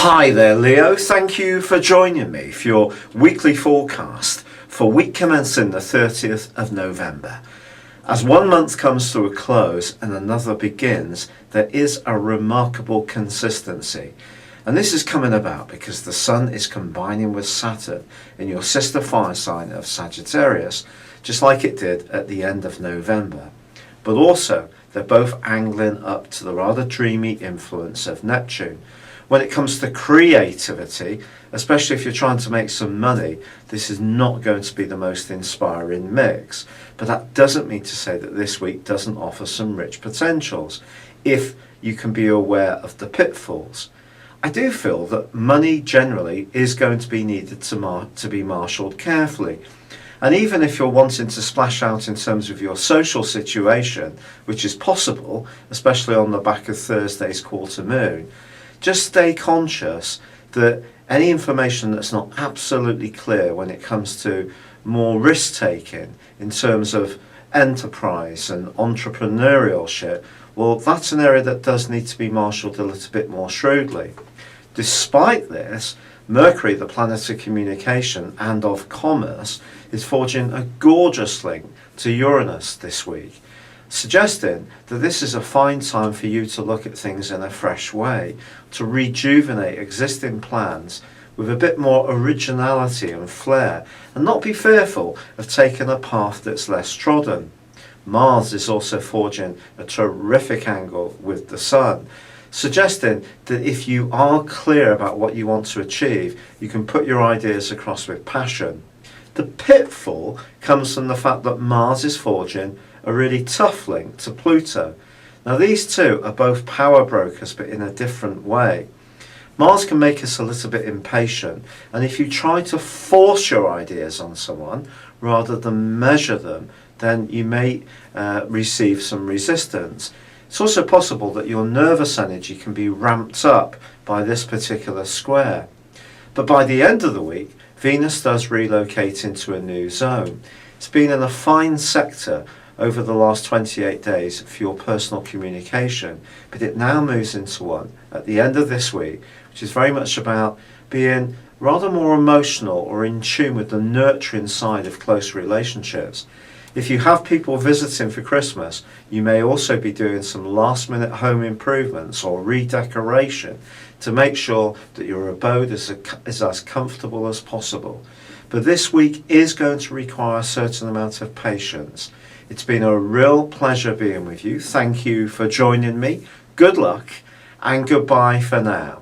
Hi there, Leo. Thank you for joining me for your weekly forecast for week commencing the 30th of November. As one month comes to a close and another begins, there is a remarkable consistency. And this is coming about because the Sun is combining with Saturn in your sister fire sign of Sagittarius, just like it did at the end of November. But also, they're both angling up to the rather dreamy influence of Neptune. When it comes to creativity, especially if you're trying to make some money, this is not going to be the most inspiring mix. But that doesn't mean to say that this week doesn't offer some rich potentials, if you can be aware of the pitfalls. I do feel that money generally is going to be needed to be marshalled carefully. And even if you're wanting to splash out in terms of your social situation, which is possible, especially on the back of Thursday's quarter moon, just stay conscious that any information that's not absolutely clear when it comes to more risk-taking in terms of enterprise and entrepreneurship, well, that's an area that does need to be marshalled a little bit more shrewdly. Despite this, Mercury, the planet of communication and of commerce, is forging a gorgeous link to Uranus this week, suggesting that this is a fine time for you to look at things in a fresh way, to rejuvenate existing plans with a bit more originality and flair, and not be fearful of taking a path that's less trodden. Mars is also forging a terrific angle with the Sun, suggesting that if you are clear about what you want to achieve, you can put your ideas across with passion. The pitfall comes from the fact that Mars is forging a really tough link to Pluto. Now these two are both power brokers, but in a different way. Mars can make us a little bit impatient, and if you try to force your ideas on someone rather than measure them, then you may receive some resistance. It's also possible that your nervous energy can be ramped up by this particular square. But by the end of the week, Venus does relocate into a new zone. It's been in a fine sector over the last 28 days for your personal communication, but it now moves into one at the end of this week, which is very much about being rather more emotional or in tune with the nurturing side of close relationships. If you have people visiting for Christmas, you may also be doing some last minute home improvements or redecoration to make sure that your abode is as comfortable as possible. But this week is going to require a certain amount of patience. It's been a real pleasure being with you. Thank you for joining me. Good luck and goodbye for now.